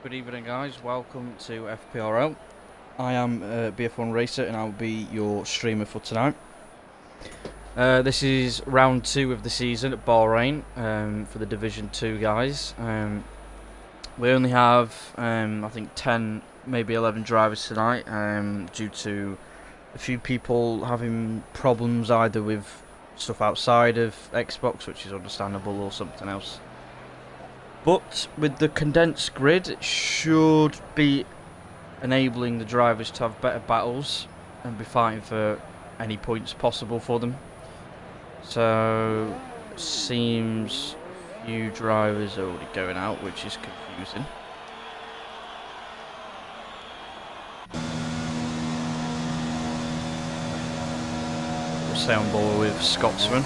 Good evening, guys. Welcome to FPRL. I am BF1 Racer and I'll be your streamer for tonight. This is round 2 of the season at Bahrain for the Division 2 guys. We only have, I think, 10, maybe 11 drivers tonight due to a few people having problems either with stuff outside of Xbox, which is understandable, or something else. But with the condensed grid, it should be enabling the drivers to have better battles and be fighting for any points possible for them. So, seems a few drivers are already going out, which is confusing. We'll stay on board with Scotsman.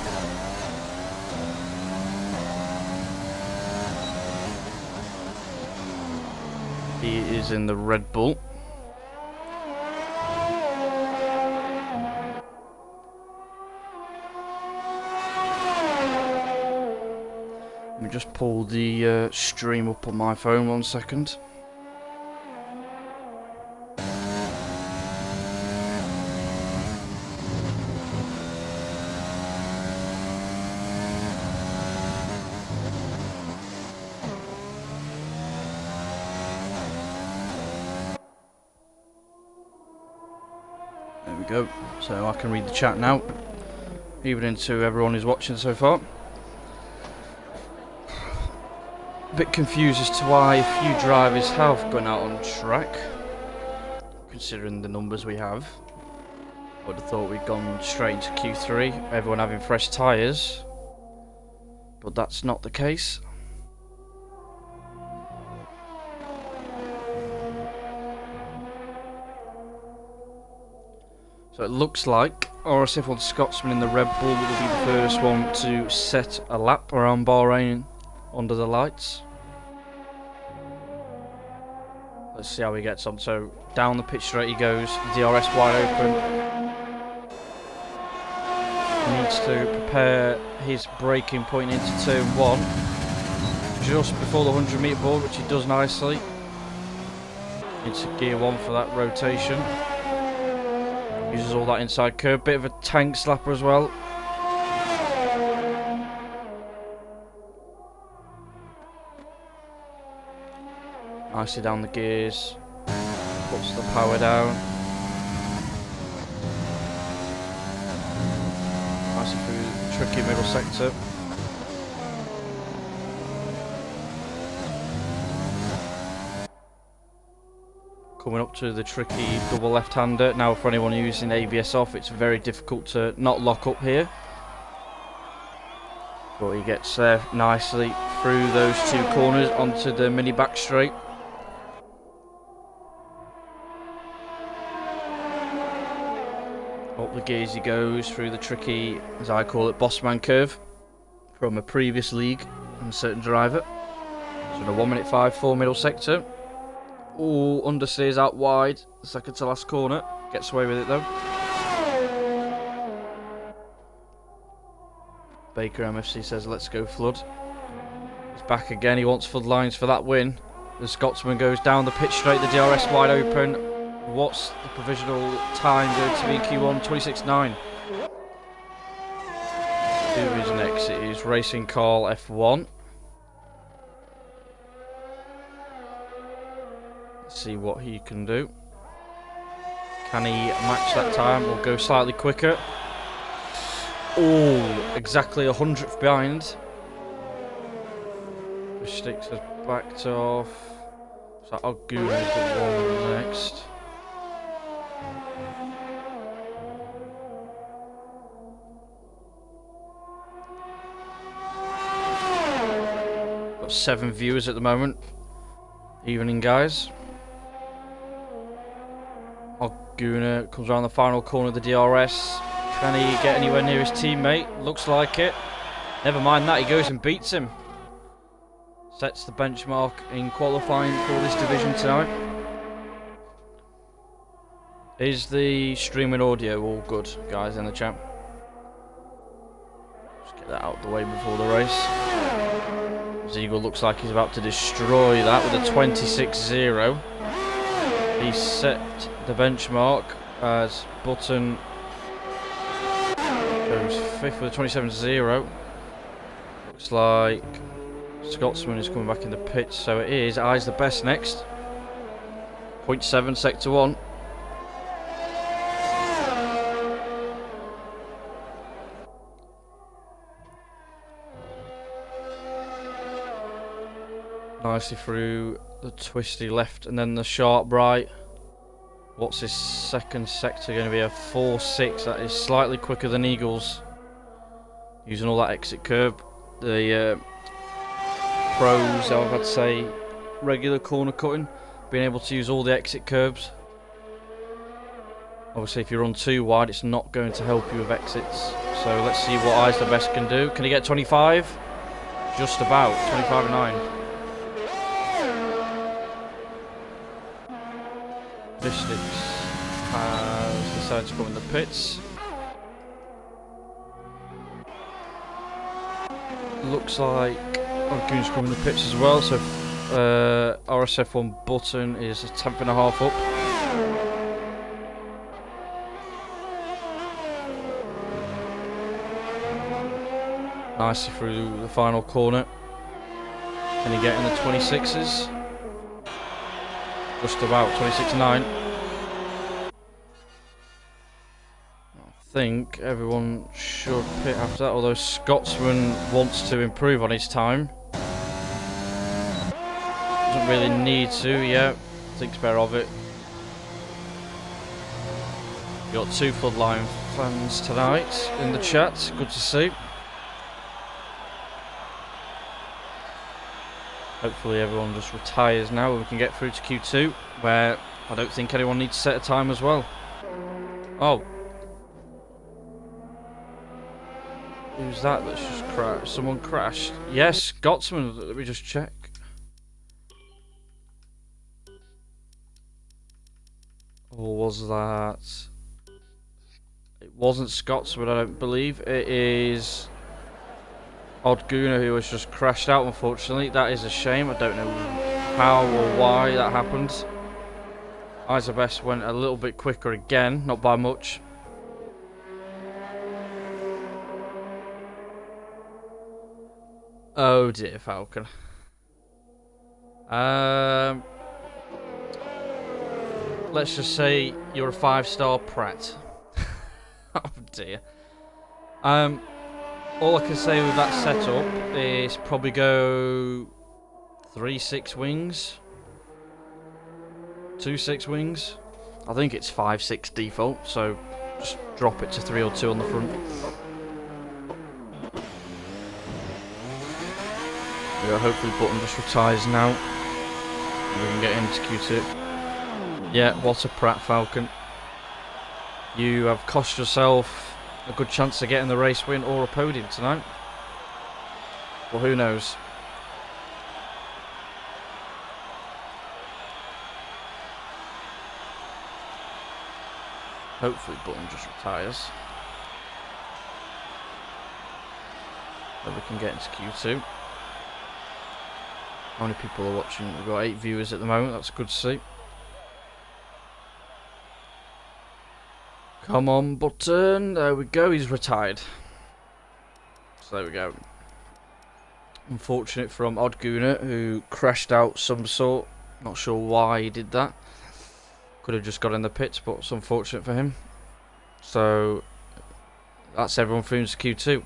He is in the Red Bull. Let me just pull the stream up on my phone 1 second. There we go, so I can read the chat now. Evening to everyone who's watching so far. A bit confused as to why a few drivers have gone out on track, considering the numbers we have. Would have thought we'd gone straight into Q3, everyone having fresh tyres, but that's not the case. So it looks like RSF1 Scotsman in the Red Bull will be the first one to set a lap around Bahrain under the lights. Let's see how he gets on. So down the pitch straight he goes, DRS wide open. He needs to prepare his braking point into turn 1 just before the 100-metre board, which he does nicely. Into gear 1 for that rotation. Uses all that inside curve, bit of a tank slapper as well. Nicely down the gears, puts the power down. Nicely through the tricky middle sector. Coming up to the tricky double left-hander. Now for anyone using ABS off, it's very difficult to not lock up here. But he gets there nicely through those 2 corners onto the mini back straight. Up the gears he goes through the tricky, as I call it, bossman curve from a previous league and a certain driver. So the 1:54 middle sector. Oh, understeers out wide, second to last corner. Gets away with it though. Baker MFC says, let's go Flood. He's back again, he wants Flood lines for that win. The Scotsman goes down the pitch straight, the DRS wide open. What's the provisional time going to be in Q1? 26.9. Who is next? It is Racing Carl F1. Let's see what he can do. Can he match that time or go slightly quicker? Oh, exactly 100th behind. The sticks has backed off. So Oguna is the one next. Got 7 viewers at the moment. Evening, guys. Oguna comes around the final corner of the DRS. Can he get anywhere near his teammate? Looks like it. Never mind that, he goes and beats him. Sets the benchmark in qualifying for this division tonight. Is the streaming audio all good, guys, in the chat? Just get that out of the way before the race. Eagle looks like he's about to destroy that with a 26-0. He set the benchmark as Button goes 5th with a 27-0. Looks like Scotsman is coming back in the pits, so it is Eyes the Best next. 0.7 sector 1. Nicely through the twisty left and then the sharp right. What's his second sector going to be? A 4.6. That is slightly quicker than Eagles. Using all that exit curb. The pros, I'd say, regular corner cutting, being able to use all the exit curbs. Obviously, if you run too wide, it's not going to help you with exits. So let's see what Eyes the Best can do. Can he get 25? Just about. 25.9. Mystics has decided to come in the pits. Looks like Goon's coming in the pits as well, so RSF1 Button is a 10.5 up. Nicely through the final corner. Can he get in the 26s? Just about 26.9. I think everyone should pit after that, although Scotsman wants to improve on his time. Doesn't really need to, yeah. Thinks better of it. Got 2 Floodline fans tonight in the chat. Good to see. Hopefully everyone just retires now and we can get through to Q2, where I don't think anyone needs to set a time as well. Oh. Who's that that's just crashed? Someone crashed? Yes, Scotsman. Let me just check. Or was that... It wasn't Scotsman, I don't believe. It is... Odd Gooner, who has just crashed out, unfortunately. That is a shame. I don't know how or why that happened. Eyes the Best went a little bit quicker again, not by much. Oh dear, Falcon. Let's just say you're a 5-star Pratt. Oh dear. All I can say with that setup is probably go 3-6 wings, 2-6 wings. I think it's 5-6 default, so just drop it to 3 or 2 on the front. Yeah, hopefully Button just retires now and we can get into Q2. Yeah, what a Pratt, Falcon. You have cost yourself a good chance of getting the race win or a podium tonight. Well, who knows? Hopefully Button just retires. Then we can get into Q2. How many people are watching? We've got 8 viewers at the moment. That's good to see. Come on, Button. There we go. He's retired. So there we go. Unfortunate from Odd Gooner, who crashed out some sort. Not sure why he did that. Could have just got in the pits, but it's unfortunate for him. So that's everyone through to Q2.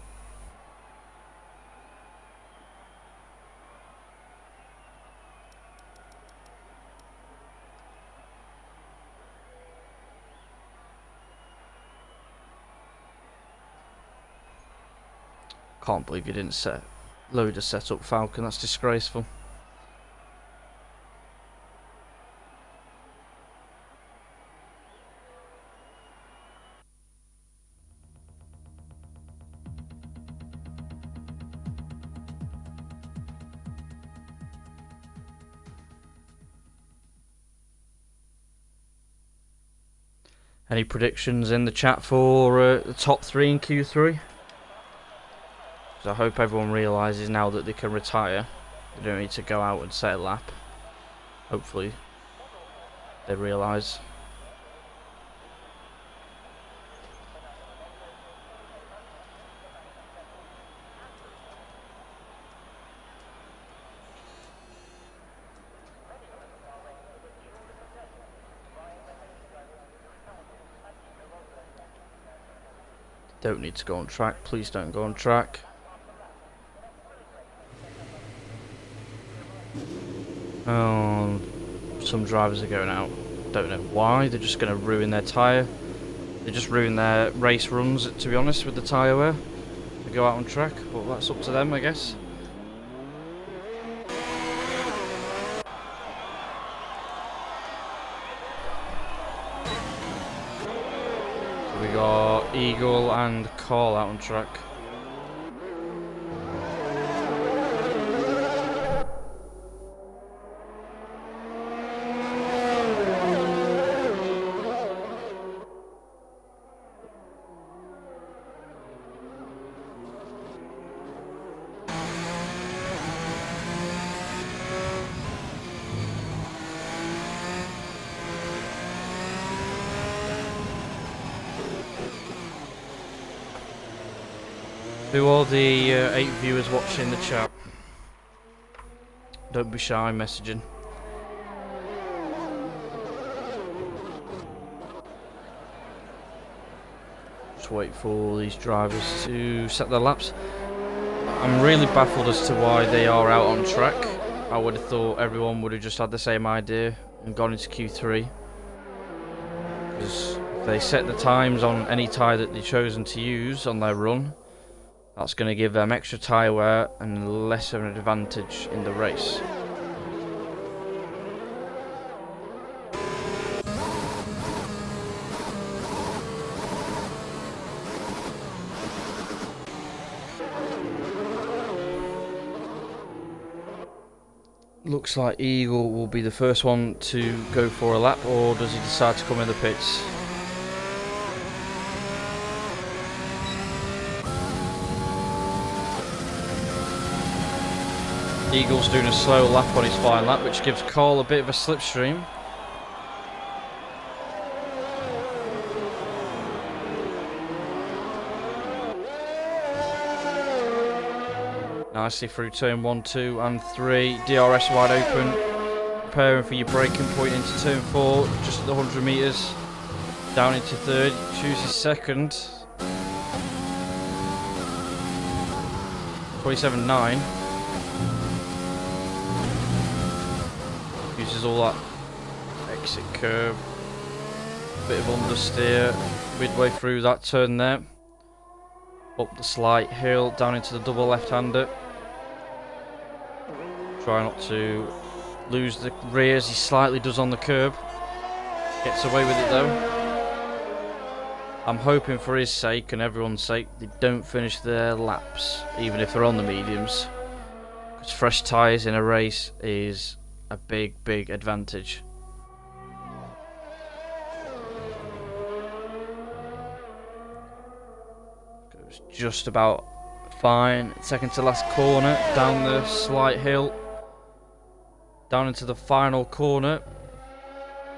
Can't believe you didn't load a setup, Falcon. That's disgraceful. Any predictions in the chat for the top 3 in Q3? I hope everyone realises now that they can retire. They don't need to go out and set a lap. Hopefully they realise. Don't need to go on track. Please don't go on track. Oh, some drivers are going out. Don't know why. They're just going to ruin their tyre. They just ruin their race runs, to be honest, with the tyre wear. They go out on track, but that's up to them, I guess. So we got Eagle and Call out on track. Who are the 8 viewers watching the chat? Don't be shy messaging. Just wait for these drivers to set their laps. I'm really baffled as to why they are out on track. I would have thought everyone would have just had the same idea and gone into Q3. Because if they set the times on any tyre that they've chosen to use on their run, that's going to give them extra tyre wear and less of an advantage in the race. Looks like Eagle will be the first one to go for a lap, or does he decide to come in the pits? Eagle's doing a slow lap on his final lap, which gives Cole a bit of a slipstream. Nicely through turn 1, 2 and 3. DRS wide open. Preparing for your braking point into turn 4, just at the 100 metres. Down into third, chooses second. 27.9. Uses all that exit curve. Bit of understeer midway through that turn there. Up the slight hill, down into the double left-hander. Try not to lose the rear as he slightly does on the curb. Gets away with it though. I'm hoping for his sake and everyone's sake they don't finish their laps, even if they're on the mediums. Because fresh tyres in a race is a big, big advantage. Goes just about fine. Second to last corner, down the slight hill. Down into the final corner.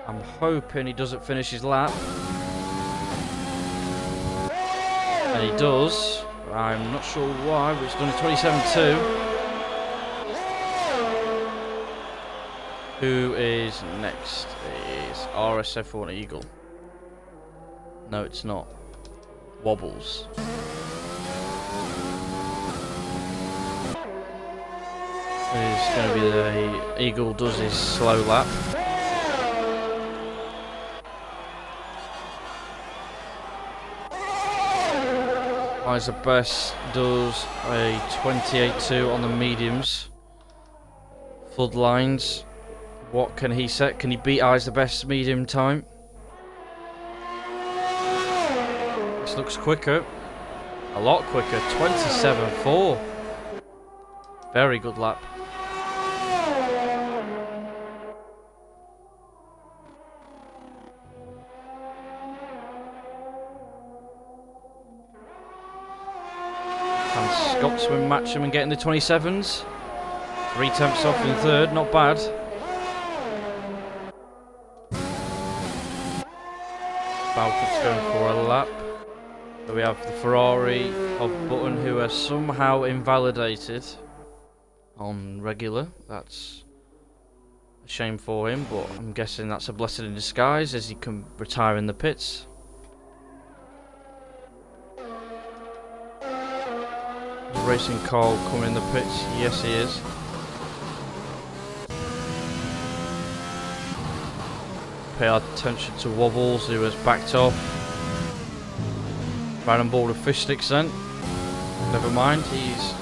I'm hoping he doesn't finish his lap. And he does. I'm not sure why, but he's done a 27.2. Who is next? It is RSF1 Eagle. No, it's not. Wobbles. It's going to be the Eagle does his slow lap. Isaac Best does a 28.2 on the mediums. Floodlines. What can he set? Can he beat Isaac Best's medium time? This looks quicker. A lot quicker. 27.4. Very good lap. Can Scotsman match him and get in the 27s? 3/10 off in third, not bad. Falcon's going for a lap. So we have the Ferrari of Button, who are somehow invalidated on regular. That's a shame for him, but I'm guessing that's a blessing in disguise as he can retire in the pits. Is Racing Carl coming in the pits? Yes, he is. Pay our attention to Wobbles, who has backed off. Ran on board with fish sticks then. Never mind, he's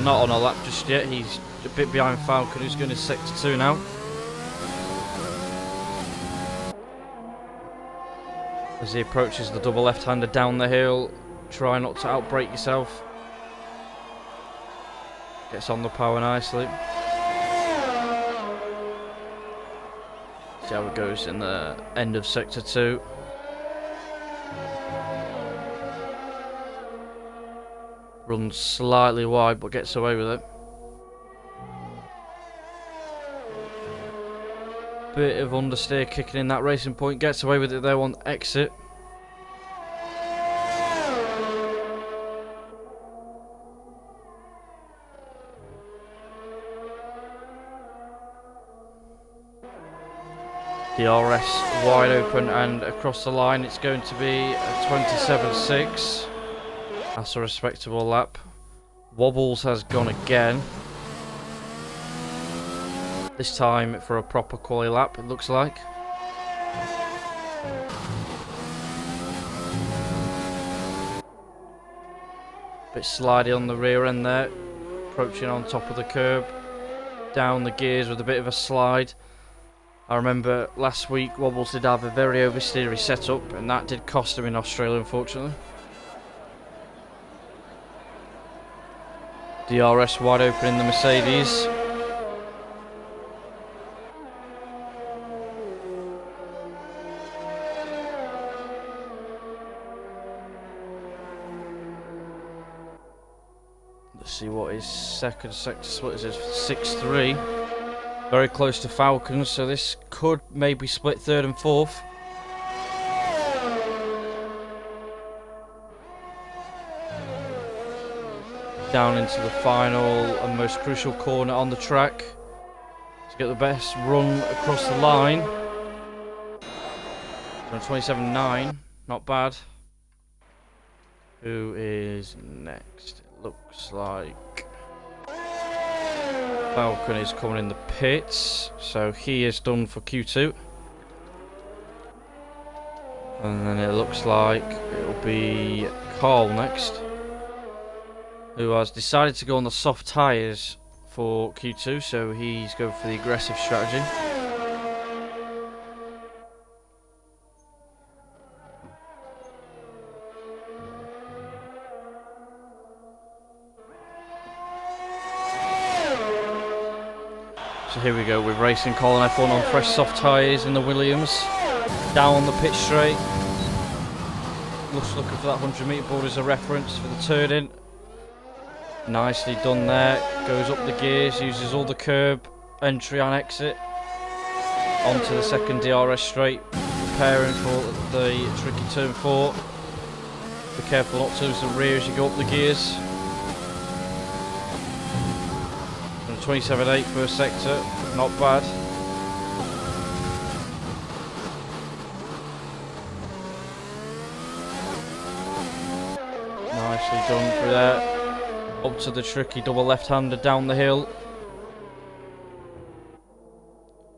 not on a lap just yet. He's a bit behind Falcon, who's going to sector 2 now. As he approaches the double left-hander down the hill, try not to outbrake yourself. Gets on the power nicely. See how it goes in the end of sector 2. Runs slightly wide but gets away with it. Bit of understeer kicking in that Racing Point, gets away with it there on exit. DRS wide open and across the line. It's going to be a 27.6. That's a respectable lap. Wobbles has gone again. This time for a proper quali lap, it looks like. Bit slidey on the rear end there. Approaching on top of the curb. Down the gears with a bit of a slide. I remember last week Wobbles did have a very oversteery setup, and that did cost him in Australia, unfortunately. DRS wide open in the Mercedes. Let's see what his second sector split is. 6-3. Very close to Falcons, so this could maybe split third and fourth. Down into the final and most crucial corner on the track to get the best run across the line. So 27.9, not bad. Who is next? It looks like Falcon is coming in the pits, so he is done for Q2. And then it looks like it'll be Carl next, who has decided to go on the soft tyres for Q2, so he's going for the aggressive strategy. So here we go with Racing Colin F1 on fresh soft tyres in the Williams. Down the pit straight. Looking for that 100-metre board as a reference for the turn-in. Nicely done there. Goes up the gears, uses all the curb entry on exit. Onto the second DRS straight. Preparing for the tricky turn 4. Be careful not to lose the rear as you go up the gears. 27.8 first sector, not bad. Nicely done through there. Up to the tricky double left-hander down the hill.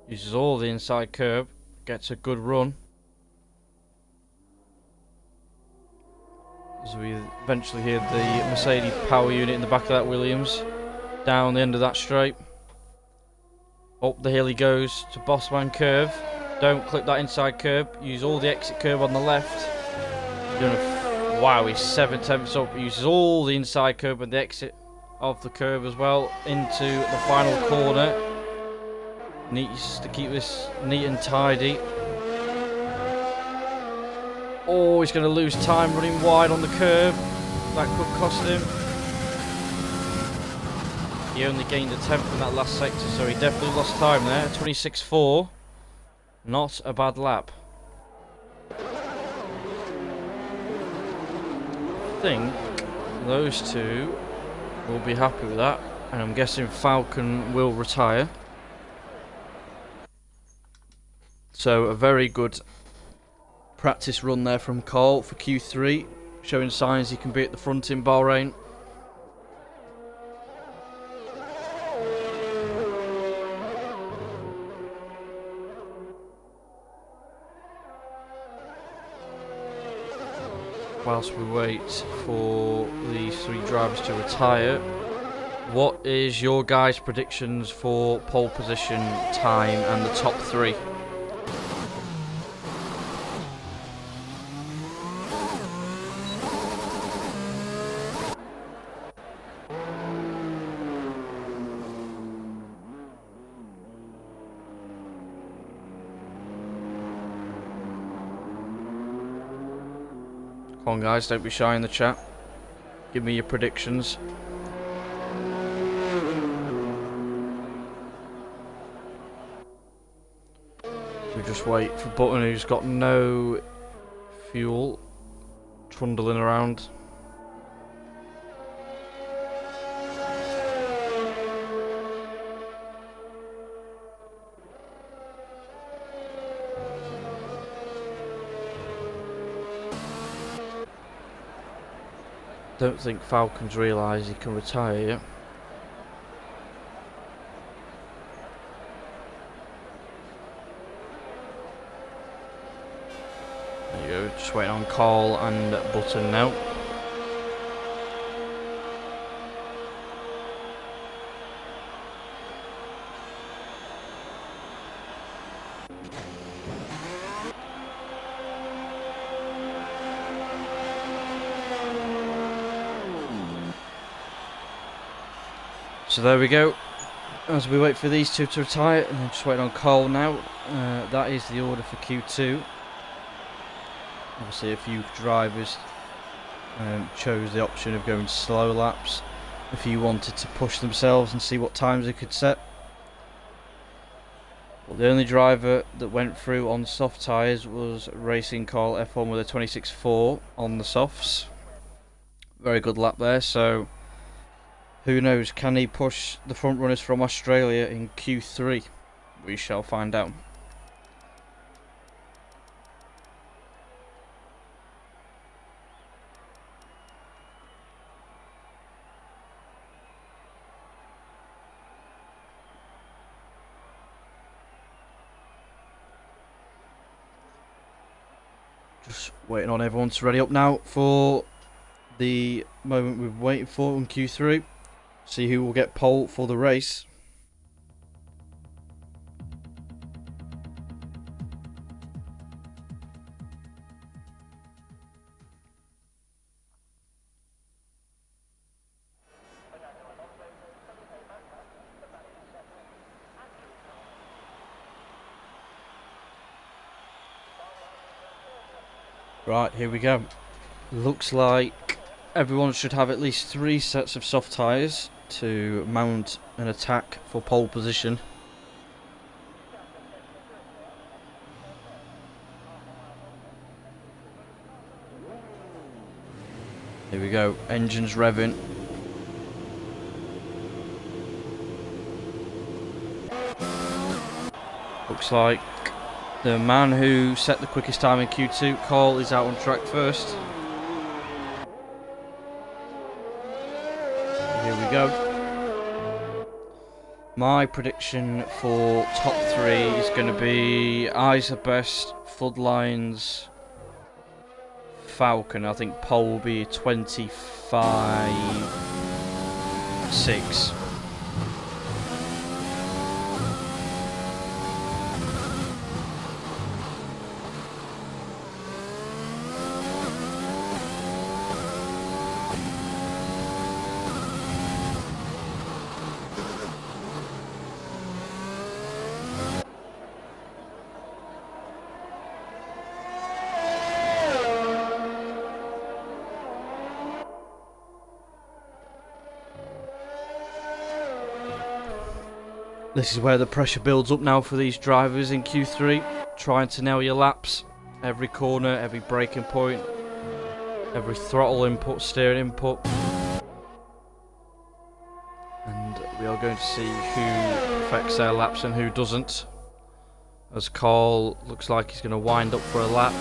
Uses all the inside curb, gets a good run. As we eventually hear the Mercedes power unit in the back of that Williams. Down the end of that straight. Up the hill he goes to Bossman curve. Don't clip that inside curb. Use all the exit curb on the left. Wow, he's 7/10 up. He uses all the inside curb and the exit of the curve as well into the final corner. Needs to keep this neat and tidy. Oh, he's going to lose time running wide on the curb. That could cost him. He only gained a 10th in that last sector, so he definitely lost time there. 26.4. Not a bad lap. I think those two will be happy with that, and I'm guessing Falcon will retire. So a very good practice run there from Cole for Q3, showing signs he can be at the front in Bahrain. Whilst we wait for these three drivers to retire, what is your guys' predictions for pole position, time and the top three? Come on guys, don't be shy in the chat. Give me your predictions. We just wait for Button, who's got no fuel, trundling around. Don't think Falcon's realised he can retire yet. There you go, just waiting on Cole and Button now. So there we go, as we wait for these two to retire, and then just waiting on Cole now. That is the order for Q2. Obviously a few drivers chose the option of going slow laps. A few wanted to push themselves and see what times they could set. But the only driver that went through on soft tyres was Racing Call F1 with a 26.4 on the softs. Very good lap there, so who knows, can he push the front runners from Australia in Q3? We shall find out. Just waiting on everyone to ready up now for the moment we've waited for in Q3. See who will get pole for the race. Right, here we go. Looks like everyone should have at least 3 sets of soft tyres to mount an attack for pole position. Here we go, engines revving. Looks like the man who set the quickest time in Q2, Cole, is out on track first. Here we go. My prediction for top 3 is going to be eyes are best, Floodlines, Falcon. I think pole will be 25.6. This is where the pressure builds up now for these drivers in Q3, trying to nail your laps. Every corner, every braking point, every throttle input, steering input. And we are going to see who perfects their laps and who doesn't. As Carl looks like he's going to wind up for a lap.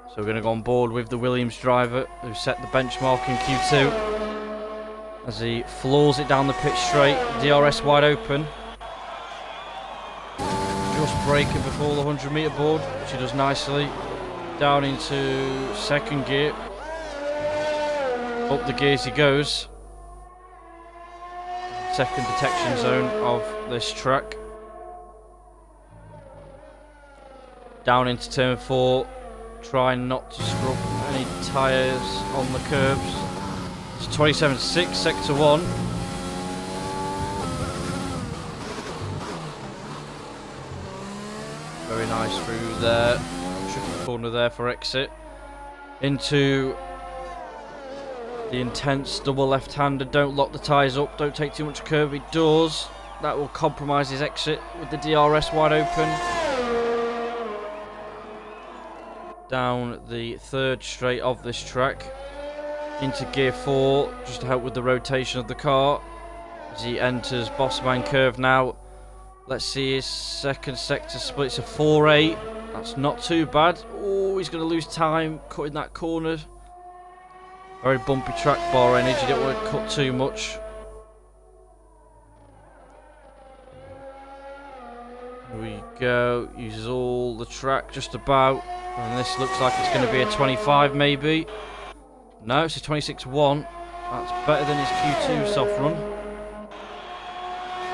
So we're going to go on board with the Williams driver who set the benchmark in Q2. As he floors it down the pitch straight, DRS wide open. Just braking before the 100-metre board, which he does nicely. Down into second gear. Up the gears he goes. Second detection zone of this track. Down into turn 4. Trying not to scrub any tyres on the curbs. It's 27.6, sector 1. Very nice through there. Tricky corner there for exit. Into the intense double left-hander. Don't lock the tyres up. Don't take too much curb. He does. That will compromise his exit with the DRS wide open. Down the third straight of this track. Into gear 4, just to help with the rotation of the car. As he enters Bossman curve now. Let's see his second sector split. It's a 4.8. That's not too bad. Oh, he's going to lose time cutting that corner. Very bumpy track, Bahrain. You don't want to cut too much. Here we go. Uses all the track just about. And this looks like it's going to be a 25 maybe. No, it's a 26.1. That's better than his Q2 soft run.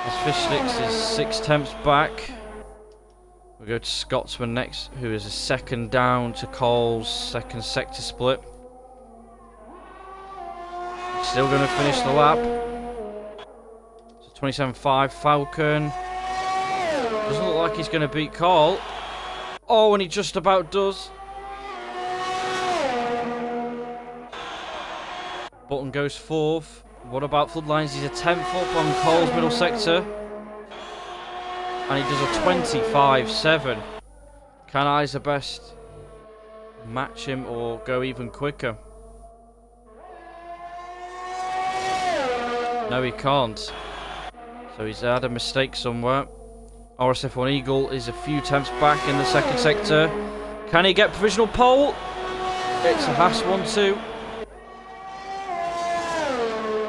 As Fish Sticks is 6 tenths back. We go to Scotsman next, who is a second down to Cole's second sector split. Still going to finish the lap. So 27.5, Falcon. Doesn't look like he's going to beat Cole. Oh, and he just about does. Button goes 4th. What about Floodlines? He's a 10th up on Cole's middle sector. And he does a 25.7. Can Isabest match him or go even quicker? No, he can't. So he's had a mistake somewhere. RSF1 Eagle is a few tenths back in the second sector. Can he get provisional pole? It's a Haas 1-2.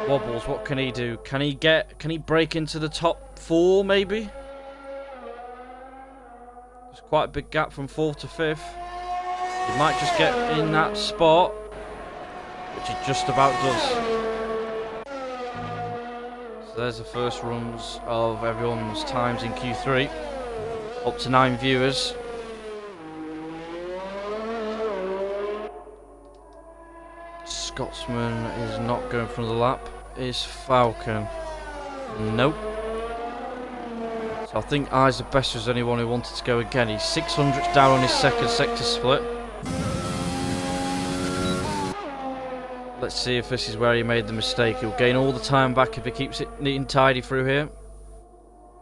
Wobbles, what can he do? Can he break into the top 4 maybe? There's quite a big gap from 4th to 5th. He might just get in that spot, which he just about does. So there's the first runs of everyone's times in Q3. Up to 9 viewers. Scotsman is not going from the lap. Is Falcon? Nope. So I think Isabest was the only one who wanted to go again. He's 600 down on his second sector split. Let's see if this is where he made the mistake. He'll gain all the time back if he keeps it neat and tidy through here.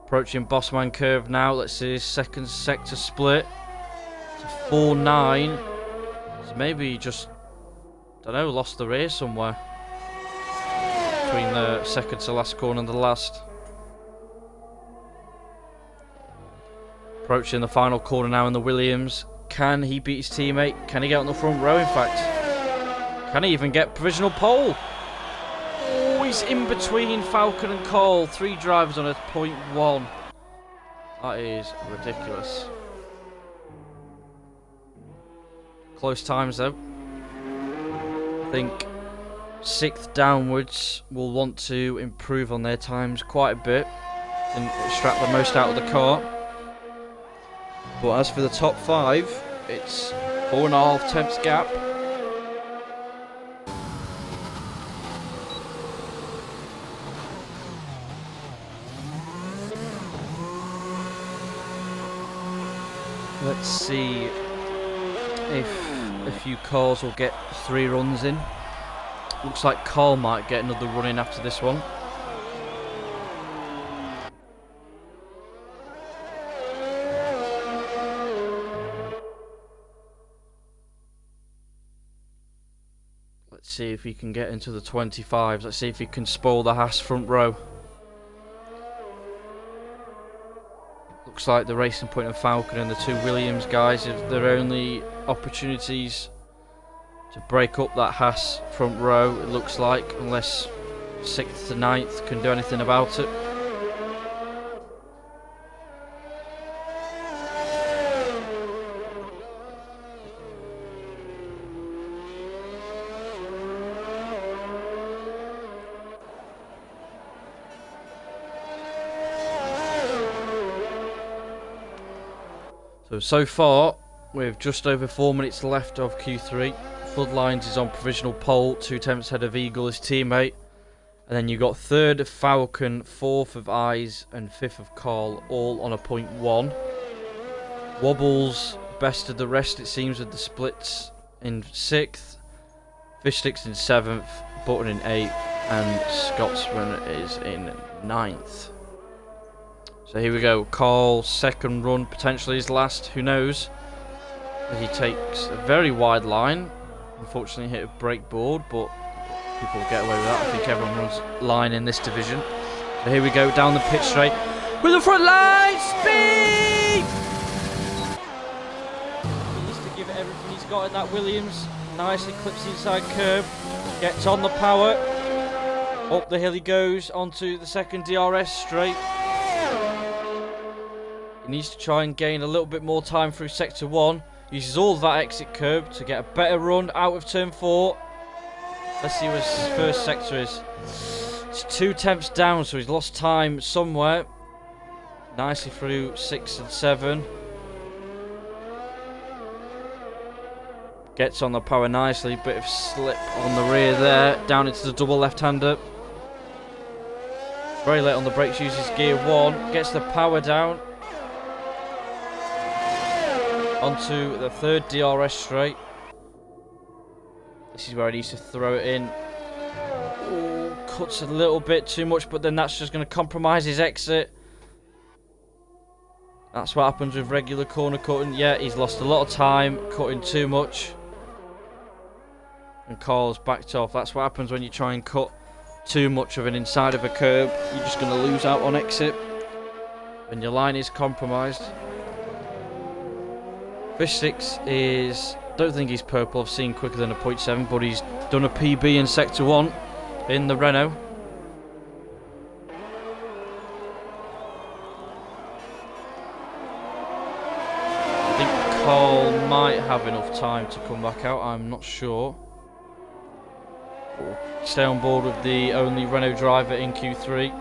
Approaching Bossman curve now. Let's see his second sector split. It's a 4.9. So maybe he just, I don't know, lost the rear somewhere. Between the second to last corner and the last. Approaching the final corner now in the Williams. Can he beat his teammate? Can he get on the front row in fact? Can he even get provisional pole? Oh, he's in between Falcon and Cole. 3 drivers on a 0.1. That is ridiculous. Close times though. I think 6th downwards will want to improve on their times quite a bit and extract the most out of the car. But as for the top 5, it's 4.5 tenths gap. Let's see if a few cars will get 3 runs in. Looks like Carl might get another run in after this one. see if he can get into the 25s. Let's see if he can spoil the Haas front row. Looks like the Racing Point and Falcon and the two Williams guys have their only opportunities to break up that Haas front row, it looks like, unless 6th to 9th can do anything about it. So far, with just over 4 minutes left of Q3, Floodlines is on provisional pole, 2 tenths ahead of Eagle, his teammate. And then you got 3rd of Falcon, 4th of Eyes, and 5th of Carl, all on a 0.1. Wobbles best of the rest, it seems, with the splits in 6th. Fish Sticks in 7th, Button in 8th, and Scotsman is in 9th. So here we go, Carl's second run, potentially his last, who knows. He takes a very wide line, unfortunately hit a brake board, but people will get away with that. I think everyone runs line in this division. So here we go, down the pit straight, with the front line, speed! He needs to give it everything he's got in that Williams. Nicely clips the inside curb, gets on the power. Up the hill he goes, onto the second DRS straight. He needs to try and gain a little bit more time through sector 1. Uses all of that exit curb to get a better run out of turn 4. Let's see what his first sector is. It's 2 tenths down, so he's lost time somewhere. Nicely through 6 and 7. Gets on the power nicely, bit of slip on the rear there. Down into the double left-hander. Very late on the brakes, uses gear 1. Gets the power down. Onto the 3rd DRS straight. This is where he needs to throw it in. Ooh, cuts a little bit too much, but then that's just going to compromise his exit. That's what happens with regular corner cutting. Yeah, he's lost a lot of time, cutting too much. And Carl's backed off. That's what happens when you try and cut too much of an inside of a curb. You're just going to lose out on exit. And your line is compromised. Fish Sticks is, don't think he's purple, I've seen quicker than a 0.7, but he's done a PB in sector 1 in the Renault. I think Carl might have enough time to come back out, I'm not sure. We'll stay on board with the only Renault driver in Q3.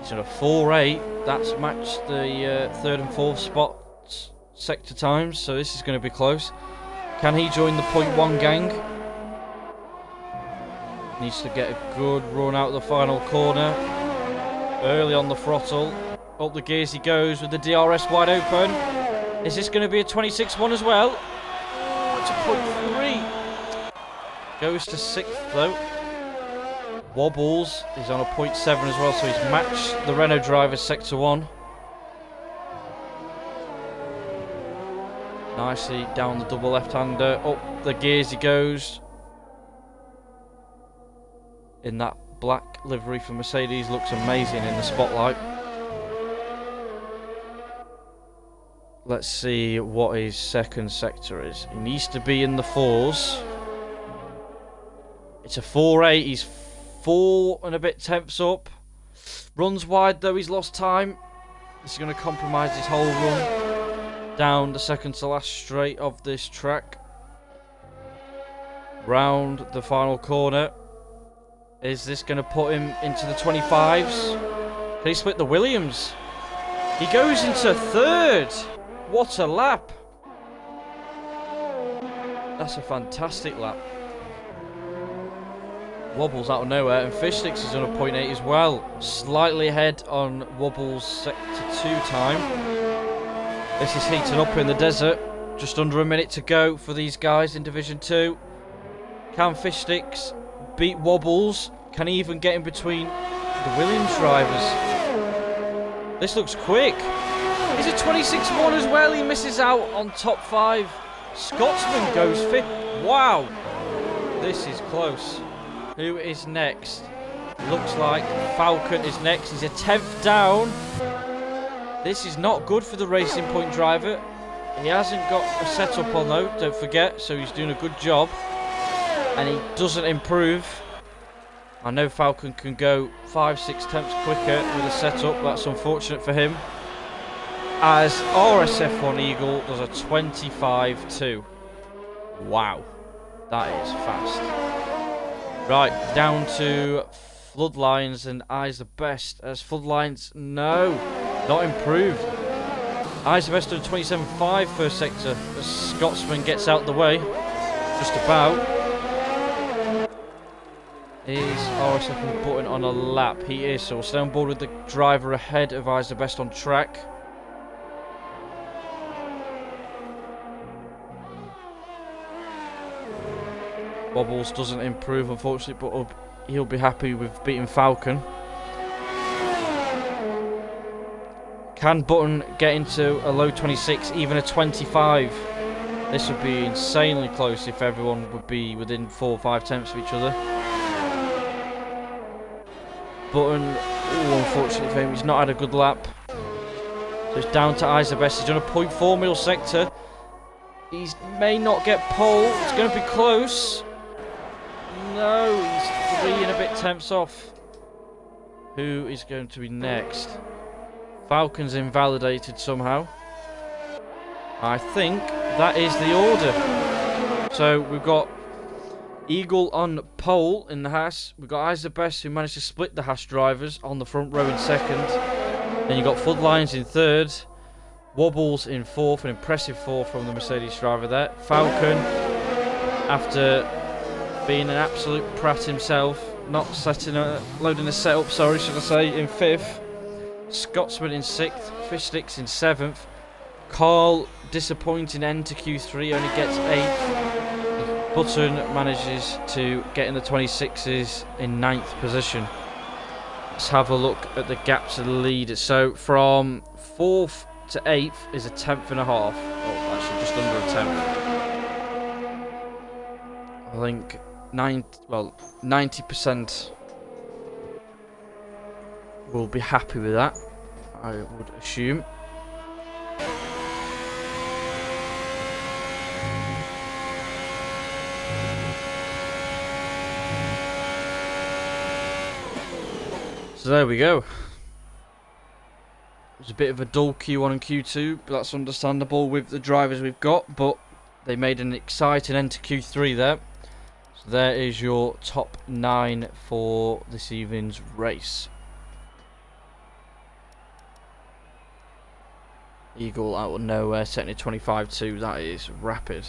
He's on a 4.8, that's matched the 3rd and 4th spots sector times, so this is going to be close. Can he join the 0.1 gang? Needs to get a good run out of the final corner. Early on the throttle, up the gears he goes with the DRS wide open. Is this going to be a 26-1 as well? Oh, it's a 0.3. Goes to 6th though. Wobbles, he's on a 0.7 as well, so he's matched the Renault driver sector 1. Nicely down the double left-hander, up the gears he goes. In that black livery for Mercedes, looks amazing in the spotlight. Let's see what his second sector is. He needs to be in the 4s. It's a 4.8, he's 4 and a bit tenths up. Runs wide though, he's lost time. This is going to compromise his whole run. Down the second to last straight of this track. Round the final corner. Is this going to put him into the 25s? Can he split the Williams? He goes into 3rd. What a lap. That's a fantastic lap. Wobbles out of nowhere, and Fish Sticks is on a 0.8 as well. Slightly ahead on Wobbles sector 2 time. This is heating up in the desert. Just under a minute to go for these guys in Division 2. Can Fish Sticks beat Wobbles? Can he even get in between the Williams drivers? This looks quick. He's a 26-1 as well. He misses out on top 5. Scotsman goes 5th. Wow. This is close. Who is next? Looks like Falcon is next. He's a 10th down. This is not good for the Racing Point driver. He hasn't got a setup on though, don't forget, so he's doing a good job. And he doesn't improve. I know Falcon can go 5-6 tenths quicker with a setup. That's unfortunate for him. As RSF1 Eagle does a 25-2. Wow. That is fast. Right, down to Floodlines and Eyes the Best. As Floodlines, no, not improved. Eyes the Best on 27.5 first sector. As Scotsman gets out the way, just about. Is RSF button on a lap? He is, so we'll stay on board with the driver ahead of Eyes the Best on track. Wobbles doesn't improve, unfortunately, but he'll be happy with beating Falcon. Can Button get into a low 26, even a 25? This would be insanely close if everyone would be within 4 or 5 tenths of each other. Button, unfortunately for him, he's not had a good lap. So it's down to Eyes the Best. He's done a 0.4 mil sector. He may not get pole. It's going to be close. No, he's 3 and a bit tenths off. Who is going to be next? Falcon's invalidated somehow. I think that is the order. So we've got Eagle on pole in the Haas. We've got Eyes the Best, who managed to split the Haas drivers on the front row in 2nd. Then you've got Floodlines in 3rd. Wobbles in 4th, an impressive 4th from the Mercedes driver there. Falcon, after being an absolute prat himself, not loading a setup, sorry, should I say, in 5th. Scotsman in 6th, Fishdicks in 7th. Carl, disappointing end to Q3, only gets 8th. Button manages to get in the 26s in 9th position. Let's have a look at the gaps of the lead. So from 4th to 8th is a 10th and a half. Oh, actually just under a 10th. I think 90% will be happy with that, I would assume. So there we go. It was a bit of a dull Q1 and Q2, but that's understandable with the drivers we've got, but they made an exciting end to Q3 there. So there is your top 9 for this evening's race. Eagle out of nowhere, setting a 25-2. That is rapid.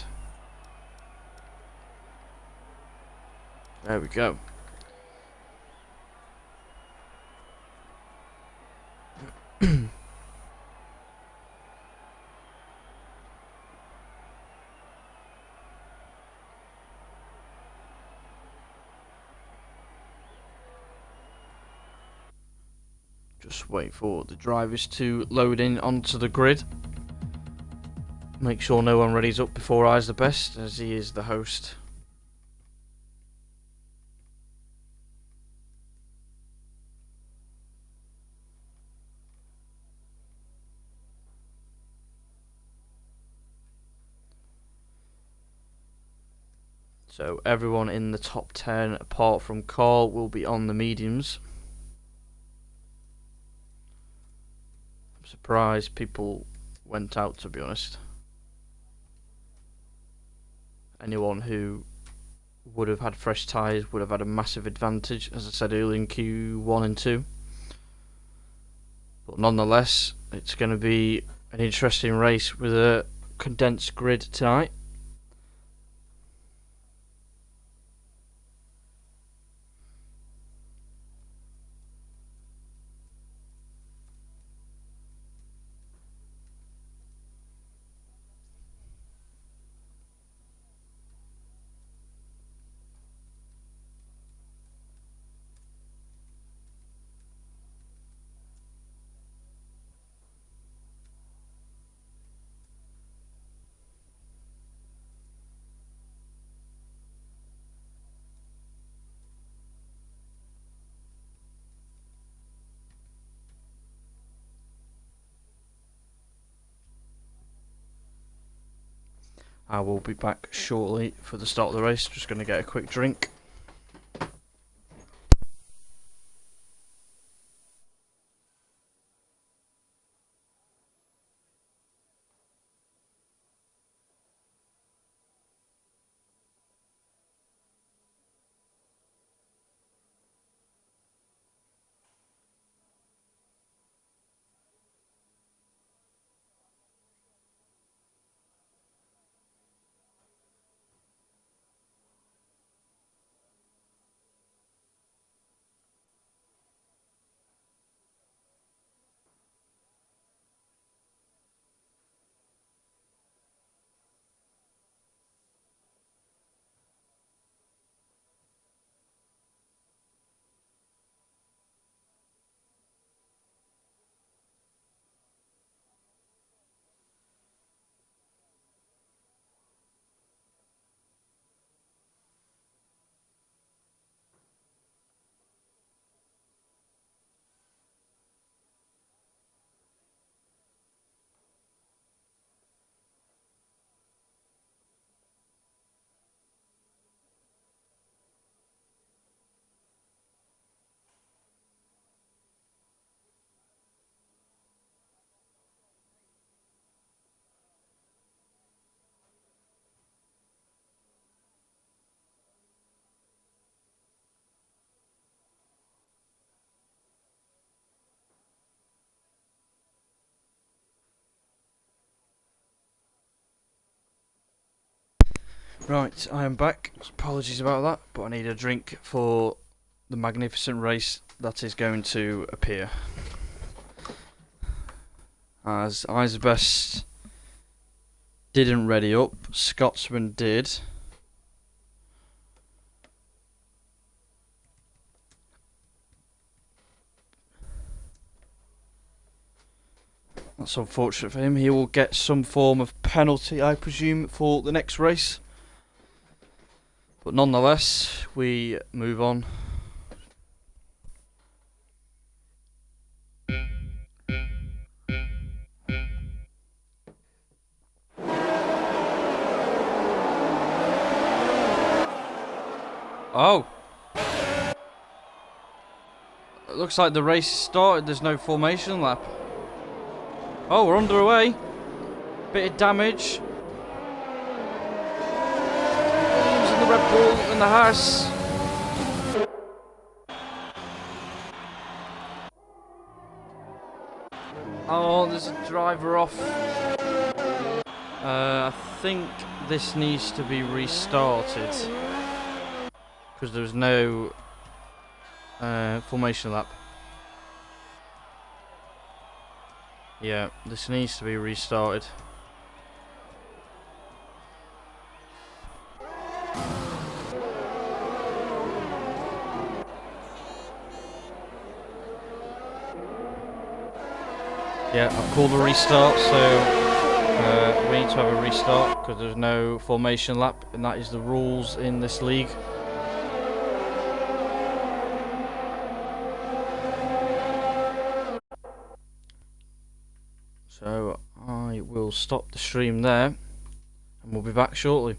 There we go. Just wait for the drivers to load in onto the grid. Make sure no one readies up before Eyes the Best, as he is the host. So everyone in the top 10 apart from Carl will be on the mediums. I'm surprised people went out, to be honest. Anyone who would have had fresh tyres would have had a massive advantage, as I said earlier in Q1 and 2. But nonetheless, it's going to be an interesting race with a condensed grid tonight. I will be back shortly for the start of the race. Just going to get a quick drink. Right, I am back. Apologies about that, but I need a drink for the magnificent race that is going to appear. As Isabest didn't ready up, Scotsman did. That's unfortunate for him. He will get some form of penalty, I presume, for the next race. But nonetheless, we move on. Oh! It looks like the race started. There's no formation lap. Oh, we're underway. Bit of damage. Using the Red Bull and the Haas. Oh, there's a driver off. I think this needs to be restarted because there's no formation lap. Yeah, this needs to be restarted. Yeah, I've called a restart, so we need to have a restart because there's no formation lap, and that is the rules in this league. So I will stop the stream there, and we'll be back shortly.